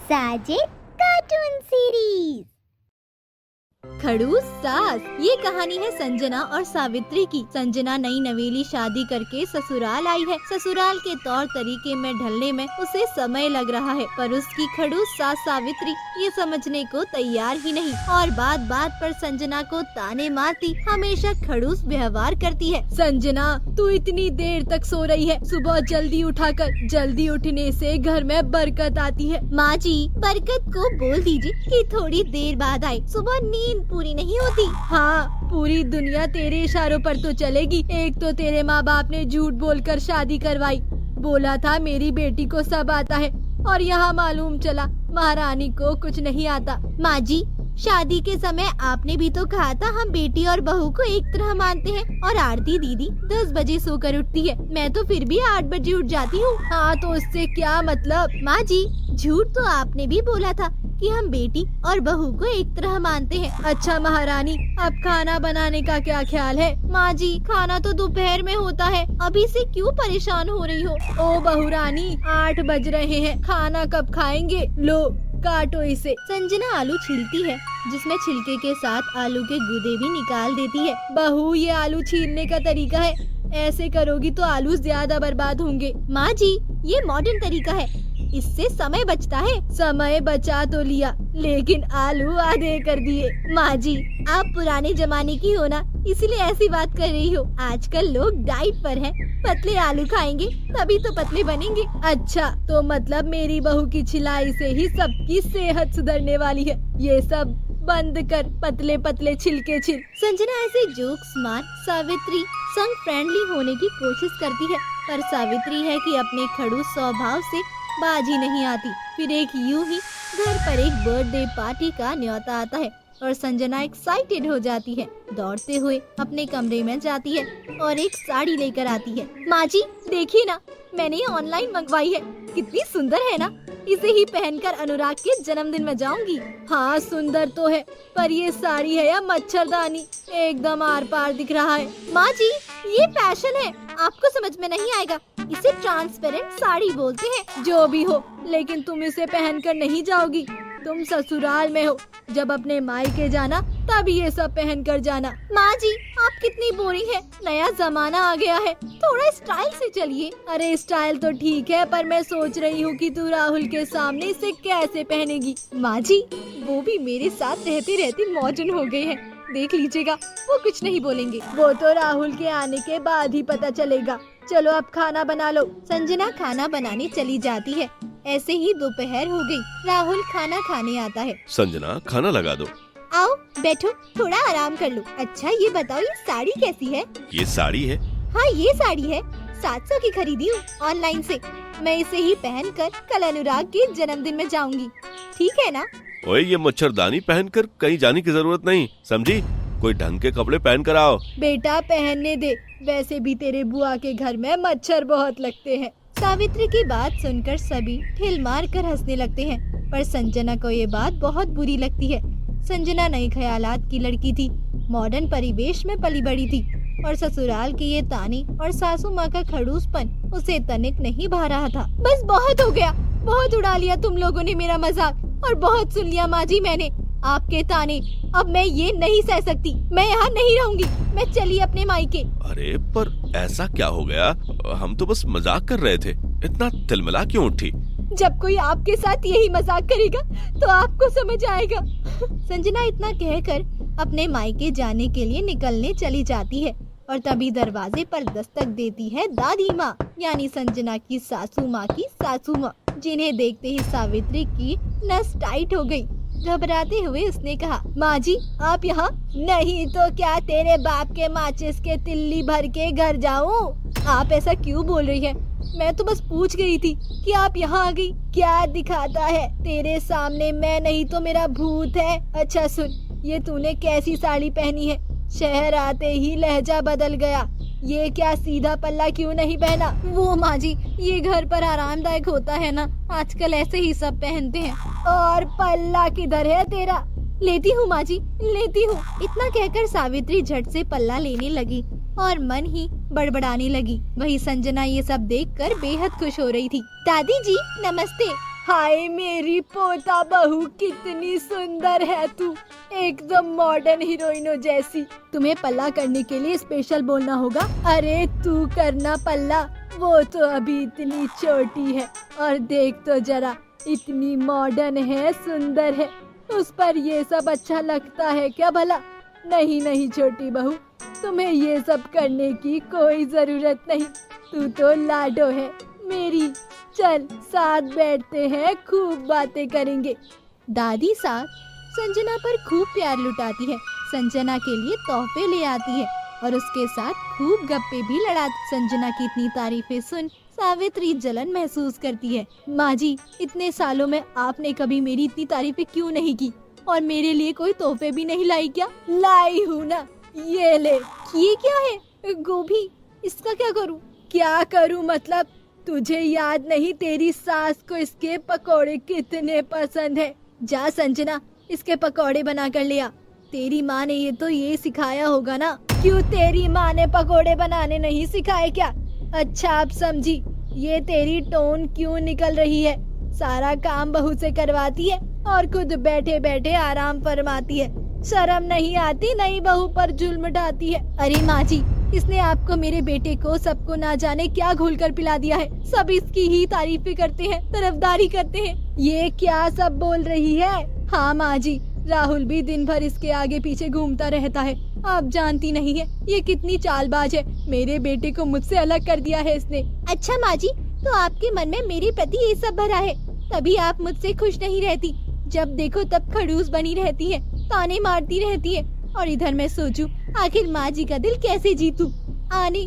Sajid cartoon series. खड़ूस सास। ये कहानी है संजना और सावित्री की। संजना नई नवेली शादी करके ससुराल आई है। ससुराल के तौर तरीके में ढलने में उसे समय लग रहा है, पर उसकी खड़ूस सास सावित्री ये समझने को तैयार ही नहीं और बात बात पर संजना को ताने मारती हमेशा खड़ूस व्यवहार करती है। संजना, तू इतनी देर तक सो रही है, सुबह जल्दी उठाकर। जल्दी उठने से घर में बरकत आती है। माँ जी, बरकत को बोल दीजिए कि थोड़ी देर बाद आए, सुबह नींद पूरी नहीं होती। हाँ, पूरी दुनिया तेरे इशारों पर तो चलेगी। एक तो तेरे माँ बाप ने झूठ बोलकर शादी करवाई, बोला था मेरी बेटी को सब आता है, और यहाँ मालूम चला महारानी को कुछ नहीं आता। माँ जी, शादी के समय आपने भी तो कहा था हम बेटी और बहू को एक तरह मानते हैं, और आरती दीदी 10 बजे सोकर उठती है, मैं तो फिर भी 8 बजे उठ जाती हूँ। हाँ, तो उससे क्या मतलब? माँ जी, झूठ तो आपने भी बोला था कि हम बेटी और बहू को एक तरह मानते हैं। अच्छा महारानी, अब खाना बनाने का क्या ख्याल है? माँ जी, खाना तो दोपहर में होता है, अभी से क्यों परेशान हो रही हो? ओ बहुरानी, 8 बज रहे हैं, खाना कब खाएंगे? लो काटो इसे। संजना आलू छीलती है, जिसमें छिलके के साथ आलू के गूदे भी निकाल देती है। बहू, ये आलू छीलने का तरीका है, ऐसे करोगी तो आलू ज्यादा बर्बाद होंगे। माँ जी, ये मॉडर्न तरीका है, इससे समय बचता है। समय बचा तो लिया, लेकिन आलू आधे कर दिए। माँ जी, आप पुराने जमाने की हो ना, इसलिए ऐसी बात कर रही हो। आजकल लोग डाइट पर हैं, पतले आलू खाएंगे तभी तो पतले बनेंगे। अच्छा, तो मतलब मेरी बहू की छिलाई से ही सबकी सेहत सुधरने वाली है। ये सब बंद कर, पतले पतले छिलके छिल। संजना ऐसे जोक्स मार सावित्री संग फ्रेंडली होने की कोशिश करती है, पर सावित्री है कि अपने खड़ूस स्वभाव से बाजी नहीं आती। फिर एक यूं ही घर पर एक बर्थडे पार्टी का न्योता आता है और संजना एक्साइटेड हो जाती है। दौड़ते हुए अपने कमरे में जाती है और एक साड़ी लेकर आती है। माँ जी, देखिए ना, मैंने ये ऑनलाइन मंगवाई है, कितनी सुंदर है ना, इसे ही पहनकर अनुराग के जन्मदिन में जाऊंगी। हाँ, सुंदर तो है, पर ये साड़ी है या मच्छरदानी? एकदम आर पार दिख रहा है। माँ जी, ये फैशन है, आपको समझ में नहीं आएगा, इसे ट्रांसपेरेंट साड़ी बोलते हैं। जो भी हो, लेकिन तुम इसे पहनकर नहीं जाओगी। तुम ससुराल में हो, जब अपने मायके जाना तब ये सब पहन कर जाना। माँ जी, आप कितनी बोरिंग है, नया जमाना आ गया है, थोड़ा स्टाइल से चलिए। अरे स्टाइल तो ठीक है, पर मैं सोच रही हूँ कि तू राहुल के सामने इसे कैसे पहनेगी। माँ जी, वो भी मेरे साथ रहते रहते मॉडर्न हो गए हैं, देख लीजिएगा, वो कुछ नहीं बोलेंगे। वो तो राहुल के आने के बाद ही पता चलेगा। चलो अब खाना बना लो। संजना खाना बनाने चली जाती है। ऐसे ही दोपहर हो गई। राहुल खाना खाने आता है। संजना, खाना लगा दो। आओ बैठो, थोड़ा आराम कर लो। अच्छा ये बताओ, ये साड़ी कैसी है? ये साड़ी है? हाँ, ये साड़ी है, 700 की खरीदी हूँ ऑनलाइन से। मैं इसे ही पहनकर कल अनुराग के जन्मदिन में जाऊंगी, ठीक है ना? ओए, ये मच्छरदानी पहनकर कहीं जाने की जरूरत नहीं, समझी? कोई ढंग के कपड़े पहन कर आओ। बेटा पहनने दे, वैसे भी तेरे बुआ के घर में मच्छर बहुत लगते हैं। सावित्री की बात सुनकर सभी ठिल मार कर हंसने लगते हैं, पर संजना को ये बात बहुत बुरी लगती है। संजना नए ख्यालात की लड़की थी, मॉडर्न परिवेश में पली बड़ी थी, और ससुराल के ये ताने और सासू माँ का खड़ूसपन उसे तनिक नहीं भा रहा था। बस बहुत हो गया, बहुत उड़ा लिया तुम लोगों ने मेरा मजाक, और बहुत सुन लिया माँ जी मैंने आपके ताने। अब मैं ये नहीं सह सकती, मैं यहाँ नहीं रहूंगी, मैं चली अपने मायके। अरे पर ऐसा क्या हो गया? हम तो बस मजाक कर रहे थे, इतना तिलमिला क्यों उठी? जब कोई आपके साथ यही मजाक करेगा तो आपको समझ आएगा। संजना इतना कहकर अपने मायके जाने के लिए निकलने चली जाती है, और तभी दरवाजे पर दस्तक देती है दादी माँ, यानी संजना की सासू माँ की सासू माँ, जिन्हें देखते ही सावित्री की नस टाइट हो गई। घबराते हुए उसने कहा, माँ जी आप यहाँ? नहीं तो क्या तेरे बाप के माचिस के तिल्ली भर के घर जाऊँ? आप ऐसा क्यों बोल रही है? मैं तो बस पूछ गई थी कि आप यहाँ आ गई। क्या दिखाता है तेरे सामने? मैं नहीं तो मेरा भूत है। अच्छा सुन, ये तूने कैसी साड़ी पहनी है? शहर आते ही लहजा बदल गया। ये क्या सीधा पल्ला क्यों नहीं पहना? वो माँ जी, ये घर पर आरामदायक होता है ना, आजकल ऐसे ही सब पहनते हैं। और पल्ला किधर है तेरा? लेती हूँ माँ जी, लेती हूँ। इतना कहकर सावित्री झट से पल्ला लेने लगी और मन ही बड़बड़ाने लगी। वही संजना ये सब देखकर बेहद खुश हो रही थी। दादी जी नमस्ते, हाय मेरी पोता बहू, कितनी सुंदर है तू, एकदम मॉडर्न हीरोइनों जैसी। तुम्हें पल्ला करने के लिए स्पेशल बोलना होगा। अरे तू करना पल्ला, वो तो अभी इतनी छोटी है और देख तो जरा, इतनी मॉडर्न है, सुंदर है, उस पर ये सब अच्छा लगता है क्या भला? नहीं नहीं छोटी बहू, तुम्हें ये सब करने की कोई जरूरत नहीं, तू तो लाडो है मेरी। चल साथ बैठते हैं, खूब बातें करेंगे। दादी साथ संजना पर खूब प्यार लुटाती है, संजना के लिए तोहफे ले आती है और उसके साथ खूब गप्पे भी लड़ाती। संजना की इतनी तारीफें सुन सावित्री जलन महसूस करती है। माँ जी, इतने सालों में आपने कभी मेरी इतनी तारीफें क्यों नहीं की और मेरे लिए कोई तोहफे भी नहीं लाई क्या? लाई हूँ ना, ये ले। ये क्या है? गोभी, इसका क्या करूँ? क्या करूँ मतलब, तुझे याद नहीं तेरी सास को इसके पकोड़े कितने पसंद है? जा संजना, इसके पकोड़े बना कर ले आ। तेरी माँ ने ये सिखाया होगा ना। क्यों तेरी माँ ने पकोड़े बनाने नहीं सिखाए क्या? अच्छा अब समझी, ये तेरी टोन क्यों निकल रही है? सारा काम बहू से करवाती है और खुद बैठे बैठे आराम फरमाती है। शर्म नहीं आती, नई बहू पर जुल्म ढाती है। अरे माँ जी, इसने आपको, मेरे बेटे को, सबको ना जाने क्या घोल कर पिला दिया है। सब इसकी ही तारीफें करते हैं, तरफदारी करते हैं। ये क्या सब बोल रही है? हाँ माँ जी, राहुल भी दिन भर इसके आगे पीछे घूमता रहता है। आप जानती नहीं है ये कितनी चालबाज है। मेरे बेटे को मुझसे अलग कर दिया है इसने। अच्छा माँ जी, तो आपके मन में मेरे प्रति ये सब भरा है, तभी आप मुझसे खुश नहीं रहती। जब देखो तब खड़ूस बनी रहती है, ताने मारती रहती है, और इधर मैं सोचूं आखिर माँ जी का दिल कैसे जीतूं। आने,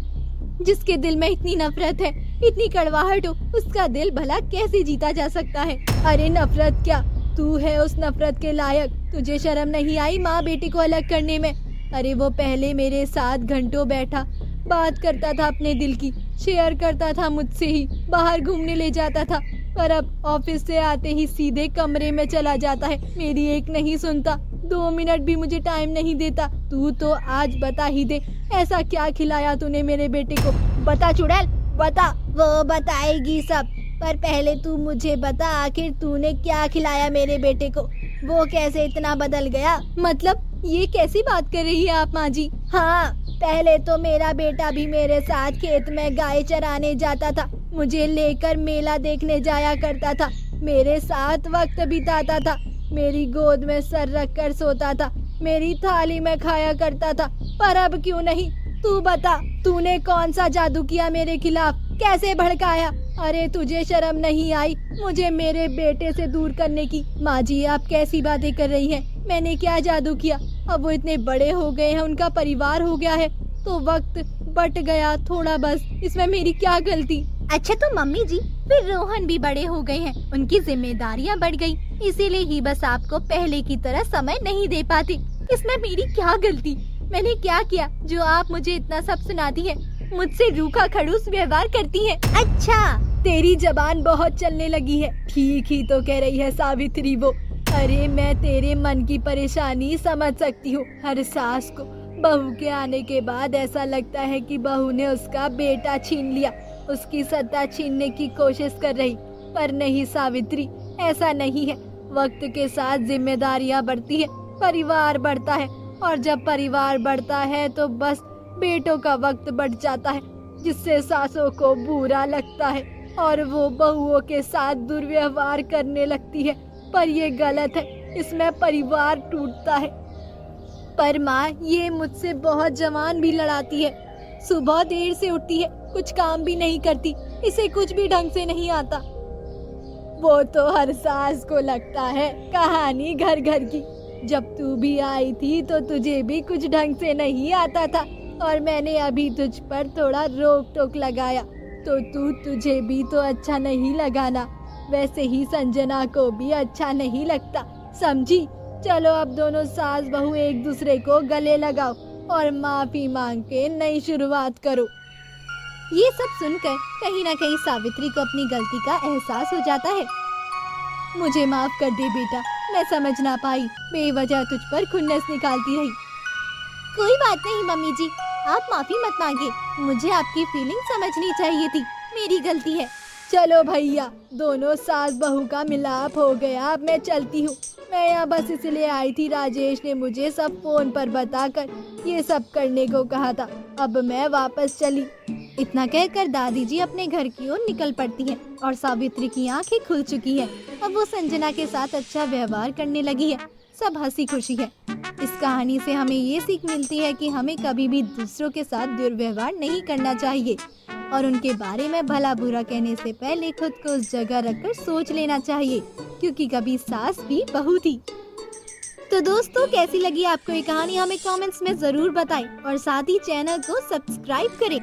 जिसके दिल में इतनी नफरत है, इतनी कड़वाहट हो, उसका दिल भला कैसे जीता जा सकता है? अरे नफरत क्या, तू है उस नफरत के लायक। तुझे शर्म नहीं आई माँ बेटी को अलग करने में? अरे वो पहले मेरे साथ घंटों बैठा बात करता था, अपने दिल की शेयर करता था मुझसे ही, बाहर घूमने ले जाता था, पर अब ऑफिस से आते ही सीधे कमरे में चला जाता है। मेरी एक नहीं सुनता, 2 मिनट भी मुझे टाइम नहीं देता। तू तो आज बता ही दे, ऐसा क्या खिलाया तूने मेरे बेटे को? बता चुड़ैल, बता। वो बताएगी सब, पर पहले तू मुझे बता, आखिर तूने क्या खिलाया मेरे बेटे को? वो कैसे इतना बदल गया? मतलब ये कैसी बात कर रही है आप माँ जी? हाँ, पहले तो मेरा बेटा भी मेरे साथ खेत में गाय चराने जाता था, मुझे लेकर मेला देखने जाया करता था, मेरे साथ वक्त बिताता था, मेरी गोद में सर रखकर सोता था, मेरी थाली में खाया करता था। पर अब क्यों नहीं? तू बता, तूने कौन सा जादू किया मेरे खिलाफ? कैसे भड़काया? अरे तुझे शर्म नहीं आई मुझे मेरे बेटे से दूर करने की? माँ जी, आप कैसी बातें कर रही हैं? मैंने क्या जादू किया? अब वो इतने बड़े हो गए हैं, उनका परिवार हो गया है, तो वक्त बट गया थोड़ा बस, इसमें मेरी क्या गलती? अच्छा तो मम्मी जी, फिर रोहन भी बड़े हो गए हैं, उनकी जिम्मेदारियाँ बढ़ गई, इसीलिए ही बस आपको पहले की तरह समय नहीं दे पाते। इसमें मेरी क्या गलती? मैंने क्या किया जो आप मुझे इतना सब सुनाती हैं? मुझसे रूखा खड़ूस व्यवहार करती हैं। अच्छा, तेरी जबान बहुत चलने लगी है। ठीक ही तो कह रही है सावित्री वो। अरे मैं तेरे मन की परेशानी समझ सकती हूँ। हर सास को बहू के आने के बाद ऐसा लगता है कि बहू ने उसका बेटा छीन लिया, उसकी सत्ता छीनने की कोशिश कर रही। पर नहीं सावित्री, ऐसा नहीं है। वक्त के साथ जिम्मेदारियाँ बढ़ती है, परिवार बढ़ता है, और जब परिवार बढ़ता है तो बस बेटों का वक्त बढ़ जाता है, जिससे सासों को बुरा लगता है और वो बहुओं के साथ दुर्व्यवहार करने लगती है। पर ये गलत है, इसमें परिवार टूटता है। पर माँ, ये मुझसे बहुत जवान भी लड़ाती है, सुबह देर से उठती है, कुछ काम भी नहीं करती, इसे कुछ भी ढंग से नहीं आता। वो तो हर सास को लगता है, कहानी घर घर की। जब तू भी आई थी तो तुझे भी कुछ ढंग से नहीं आता था, और मैंने अभी तुझ पर थोड़ा रोक टोक लगाया तो तुझे भी तो अच्छा नहीं लगाना। वैसे ही संजना को भी अच्छा नहीं लगता, समझी? चलो अब दोनों सास बहू एक दूसरे को गले लगाओ और माफी मांग के नई शुरुआत करो। ये सब सुनकर कहीं ना कहीं सावित्री को अपनी गलती का एहसास हो जाता है। मुझे माफ कर दे बेटा, मैं समझ ना पाई, बेवजह तुझ पर खुन्नस निकालती रही। कोई बात नहीं मम्मी जी, आप माफी मत मांगे, मुझे आपकी फीलिंग समझनी चाहिए थी, मेरी गलती है। चलो भैया, दोनों सास बहू का मिलाप हो गया, अब मैं चलती हूँ। मैं यहाँ बस इसलिए आई थी, राजेश ने मुझे सब फोन पर बताकर ये सब करने को कहा था। अब मैं वापस चली। इतना कहकर दादी जी अपने घर की ओर निकल पड़ती है और सावित्री की आंखें खुल चुकी है। अब वो संजना के साथ अच्छा व्यवहार करने लगी है। सब हंसी खुशी है। इस कहानी से हमें ये सीख मिलती है कि हमें कभी भी दूसरों के साथ दुर्व्यवहार नहीं करना चाहिए और उनके बारे में भला बुरा कहने से पहले खुद को उस जगह रखकर सोच लेना चाहिए, क्योंकि कभी सास भी बहू थी। तो दोस्तों, कैसी लगी आपको ये कहानी हमें कमेंट्स में जरूर बताएं और साथ ही चैनल को सब्सक्राइब करें।